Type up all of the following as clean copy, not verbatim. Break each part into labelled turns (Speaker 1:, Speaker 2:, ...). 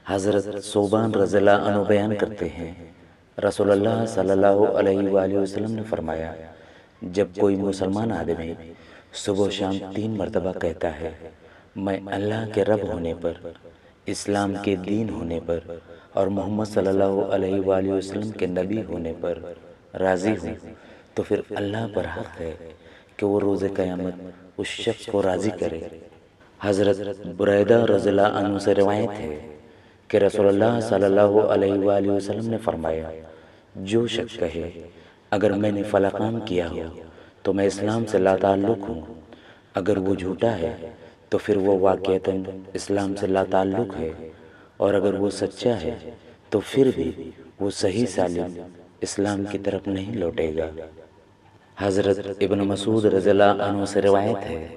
Speaker 1: حضرت صوبان رضی اللہ عنہ بیان کرتے ہیں، رسول اللہ صلی اللہ علیہ وآلہ وسلم نے فرمایا، جب کوئی مسلمان آدمی صبح و شام 3 مرتبہ کہتا ہے، میں اللہ کے رب ہونے پر، اسلام کے دین ہونے پر اور محمد صلی اللہ علیہ وآلہ وسلم کے نبی ہونے پر راضی ہوں، تو پھر اللہ پر حق ہے کہ وہ روز قیامت اس شخص کو راضی کرے۔ حضرت بریدہ رضی اللہ عنہ سے روایت ہے کہ رسول اللہ صلی اللہ علیہ وآلہ وسلم نے فرمایا، جو شخص کہے اگر میں نے فلاں کام کیا ہو تو میں اسلام سے لا تعلق ہوں، اگر وہ جھوٹا ہے تو پھر وہ واقعتاً اسلام سے لا تعلق ہے، اور اگر وہ سچا ہے تو پھر بھی وہ صحیح سالم اسلام کی طرف نہیں لوٹے گا۔ حضرت ابن مسعود رضی اللہ عنہ سے روایت ہے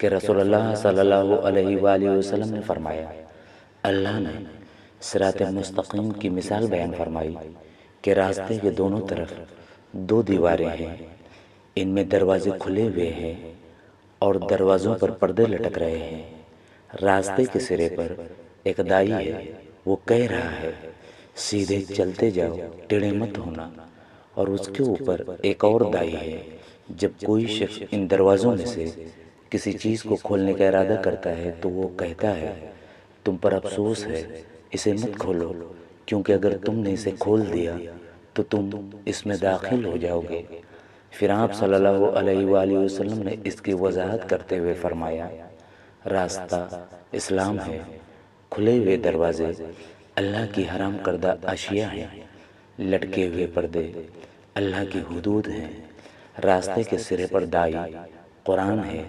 Speaker 1: کہ رسول اللہ صلی اللہ علیہ وآلہ وسلم نے فرمایا، اللہ نے صراط مستقیم کی مثال بیان فرمائی کہ راستے کے دونوں طرف 2 دیواریں ہیں، ان میں دروازے کھلے ہوئے ہیں اور دروازوں پر پردے لٹک رہے ہیں۔ راستے کے سرے پر ایک دائی ہے، وہ کہہ رہا ہے، سیدھے چلتے جاؤ، ٹیڑھے مت ہونا، اور اس کے اوپر ایک اور دائی ہے۔ جب کوئی شخص ان دروازوں میں سے کسی چیز کو کھولنے کا ارادہ کرتا ہے تو وہ کہتا ہے، تم پر افسوس ہے، اسے مت کھولو، کیونکہ اگر تم نے اسے کھول دیا تو تم اس میں داخل ہو جاؤ گے۔ پھر آپ صلی اللہ علیہ وآلہ وسلم نے اس کی وضاحت کرتے ہوئے فرمایا، راستہ اسلام ہے، کھلے ہوئے دروازے اللہ کی حرام کردہ اشیاء ہیں، لٹکے ہوئے پردے اللہ کی حدود ہیں، راستے کے سرے پر دائی قرآن ہے،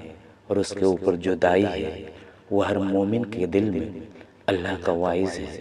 Speaker 1: اور اس کے اوپر جو دائی ہے وہ ہر مومن کے دل میں اللہ کا واعظ ہے۔